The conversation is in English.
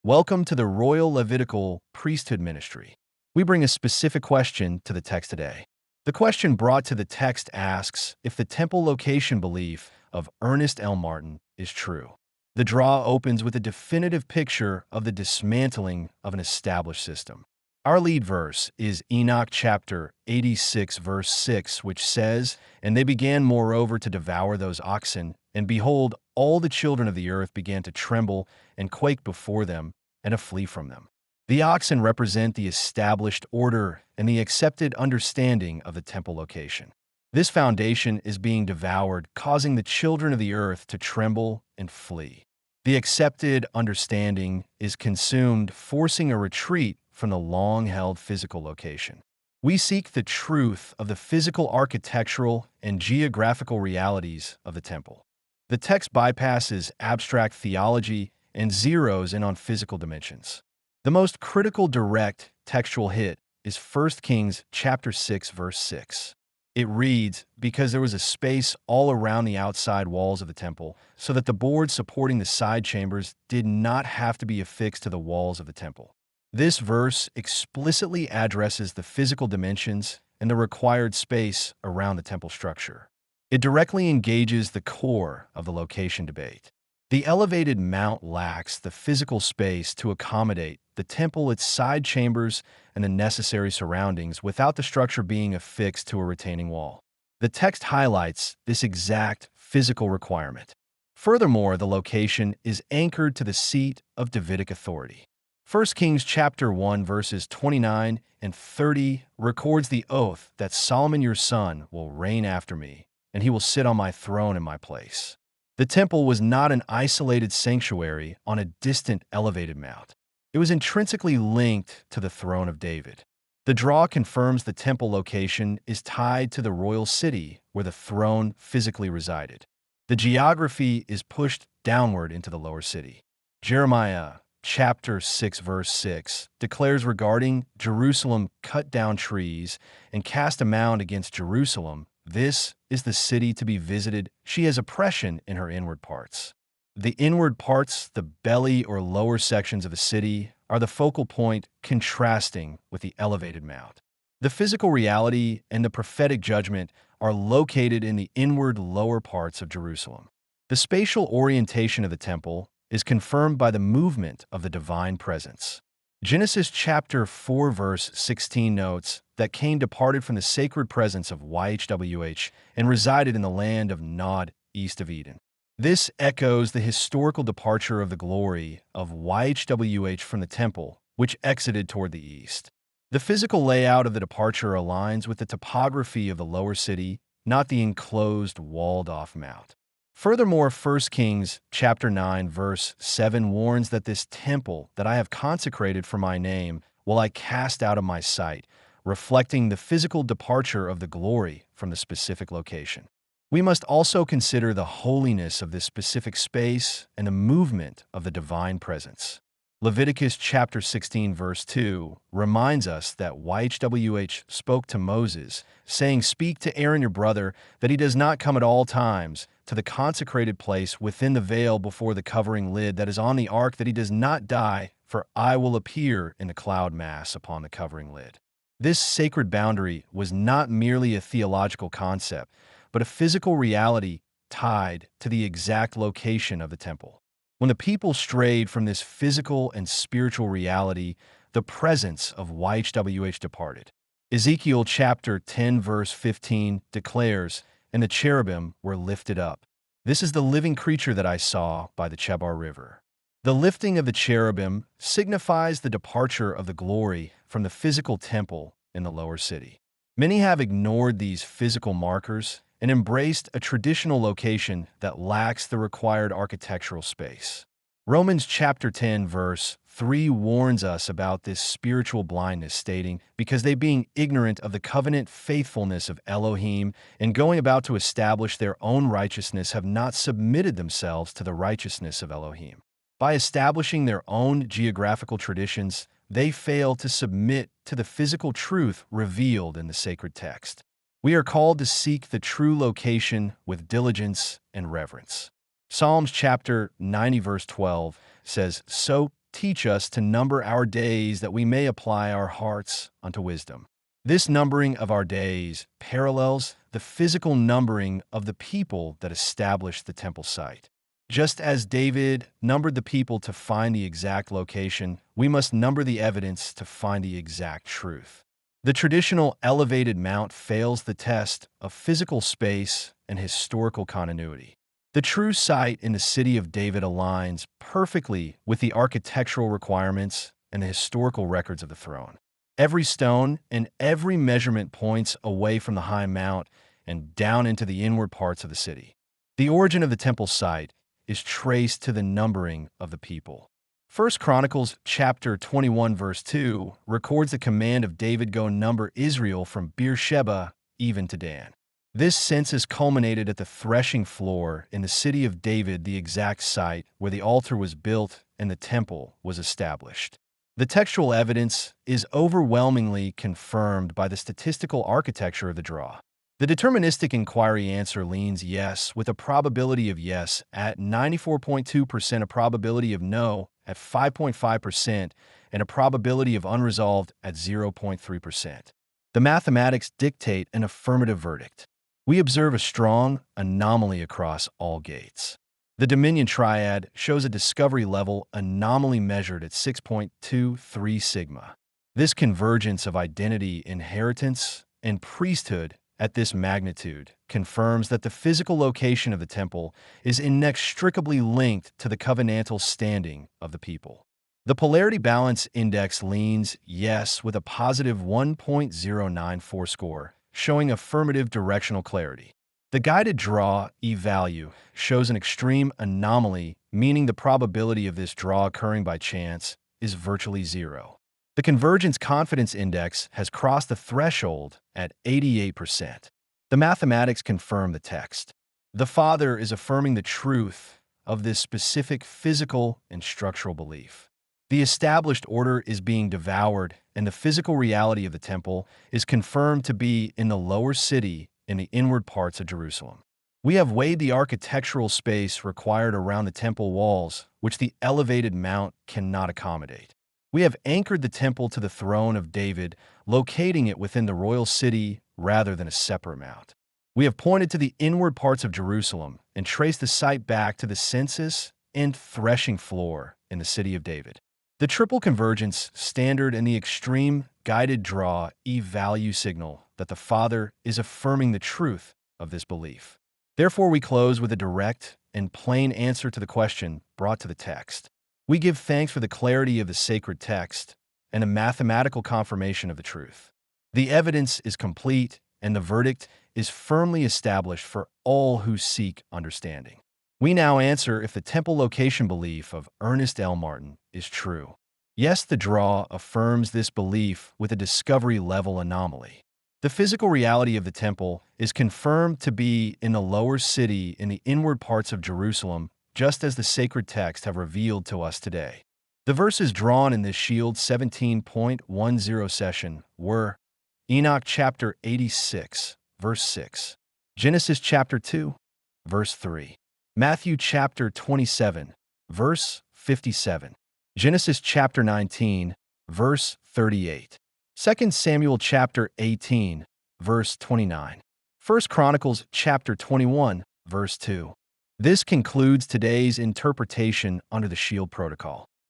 Welcome to the Royal Levitical Priesthood Ministry. We bring a specific question to the text today. The question brought to the text asks if the temple location belief of Ernest L Martin is true. The draw opens with a definitive picture of the dismantling of an established system. Our lead verse is Enoch chapter 86, verse 6, which says, "And they began moreover to devour those oxen, and behold, all the children of the earth began to tremble and quake before them, and to flee from them." The oxen represent the established order and the accepted understanding of the temple location. This foundation is being devoured, causing the children of the earth to tremble and flee. The accepted understanding is consumed, forcing a retreat from the long-held physical location. We seek the truth of the physical, architectural, and geographical realities of the temple. The text bypasses abstract theology and zeroes in on physical dimensions. The most critical direct textual hit is 1 Kings chapter 6, verse 6. It reads, "Because there was a space all around the outside walls of the temple, so that the boards supporting the side chambers did not have to be affixed to the walls of the temple." This verse explicitly addresses the physical dimensions and the required space around the temple structure. It directly engages the core of the location debate. The elevated mount lacks the physical space to accommodate the temple, its side chambers, and the necessary surroundings without the structure being affixed to a retaining wall. The text highlights this exact physical requirement. Furthermore, the location is anchored to the seat of Davidic authority. 1 Kings chapter 1 verses 29 and 30 records the oath that Solomon your son will reign after me, and he will sit on my throne in my place. The temple was not an isolated sanctuary on a distant elevated mount. It was intrinsically linked to the throne of David. The draw confirms the temple location is tied to the royal city where the throne physically resided. The geography is pushed downward into the lower city. Jeremiah chapter 6 verse 6 declares regarding Jerusalem, "Cut down trees and cast a mound against Jerusalem. This is the city to be visited. She has oppression in her inward parts." The inward parts, the belly or lower sections of a city, are the focal point, contrasting with the elevated mount. The physical reality and the prophetic judgment are located in the inward lower parts of Jerusalem. The spatial orientation of the temple is confirmed by the movement of the divine presence. Genesis chapter 4 verse 16 notes that Cain departed from the sacred presence of YHWH and resided in the land of Nod, east of Eden. This echoes the historical departure of the glory of YHWH from the temple, which exited toward the east. The physical layout of the departure aligns with the topography of the lower city, not the enclosed, walled-off mount. Furthermore, 1 Kings chapter 9 verse 7 warns that this temple that I have consecrated for my name will I cast out of my sight, reflecting the physical departure of the glory from the specific location. We must also consider the holiness of this specific space and the movement of the divine presence. Leviticus chapter 16 verse 2 reminds us that YHWH spoke to Moses, saying, "Speak to Aaron your brother that he does not come at all times to the consecrated place within the veil before the covering lid that is on the ark, that he does not die, for I will appear in the cloud mass upon the covering lid." This sacred boundary was not merely a theological concept, but a physical reality tied to the exact location of the temple. When the people strayed from this physical and spiritual reality, the presence of YHWH departed. Ezekiel chapter 10 verse 15 declares, "And the cherubim were lifted up. This is the living creature that I saw by the Chebar River." The lifting of the cherubim signifies the departure of the glory from the physical temple in the lower city. Many have ignored these physical markers and embraced a traditional location that lacks the required architectural space. Romans chapter 10 verse 3 warns us about this spiritual blindness, stating, "Because they being ignorant of the covenant faithfulness of Elohim and going about to establish their own righteousness have not submitted themselves to the righteousness of Elohim." By establishing their own geographical traditions, they fail to submit to the physical truth revealed in the sacred text. We are called to seek the true location with diligence and reverence. Psalms chapter 90 verse 12 says, "So teach us to number our days that we may apply our hearts unto wisdom. This numbering of our days parallels the physical numbering of the people that established the temple site. Just as David numbered the people to find the exact location, we must number the evidence to find the exact truth. The traditional elevated mount fails the test of physical space and historical continuity. The true site in the city of David aligns perfectly with the architectural requirements and the historical records of the throne. Every stone and every measurement points away from the high mount and down into the inward parts of the city. The origin of the temple site is traced to the numbering of the people. 1 Chronicles chapter 21 verse 2 records the command of David, go number Israel from Beersheba even to Dan. This census culminated at the threshing floor in the city of David, the exact site where the altar was built and the temple was established. The textual evidence is overwhelmingly confirmed by the statistical architecture of the draw. The deterministic inquiry answer leans yes, with a probability of yes at 94.2%, a probability of no at 5.5%, and a probability of unresolved at 0.3%. The mathematics dictate an affirmative verdict. We observe a strong anomaly across all gates. The Dominion triad shows a discovery level anomaly measured at 6.23 sigma. This convergence of identity, inheritance, and priesthood at this magnitude confirms that the physical location of the temple is inextricably linked to the covenantal standing of the people. The polarity balance index leans yes with a positive 1.094 score, showing affirmative directional clarity. The guided draw E-value shows an extreme anomaly, meaning the probability of this draw occurring by chance is virtually zero. The convergence confidence index has crossed the threshold at 88%. The mathematics confirm the text. The Father is affirming the truth of this specific physical and structural belief. The established order is being devoured, and the physical reality of the temple is confirmed to be in the lower city in the inward parts of Jerusalem. We have weighed the architectural space required around the temple walls, which the elevated mount cannot accommodate. We have anchored the temple to the throne of David, locating it within the royal city rather than a separate mount. We have pointed to the inward parts of Jerusalem and traced the site back to the census and threshing floor in the city of David. The triple convergence standard and the extreme guided draw E-value signal that the Father is affirming the truth of this belief. Therefore, we close with a direct and plain answer to the question brought to the text. We give thanks for the clarity of the sacred text and a mathematical confirmation of the truth. The evidence is complete, and the verdict is firmly established for all who seek understanding. We now answer if the temple location belief of Ernest L Martin is true. Yes, the draw affirms this belief with a discovery-level anomaly. The physical reality of the temple is confirmed to be in the lower city in the inward parts of Jerusalem, just as the sacred texts have revealed to us today. The verses drawn in this Shield 17.10 session were Enoch chapter 86, verse 6, Genesis chapter 2, verse 3, Matthew chapter 27, verse 57, Genesis chapter 19, verse 38, 2 Samuel chapter 18, verse 29, 1 Chronicles chapter 21, verse 2. This concludes today's interpretation under the Shield Protocol.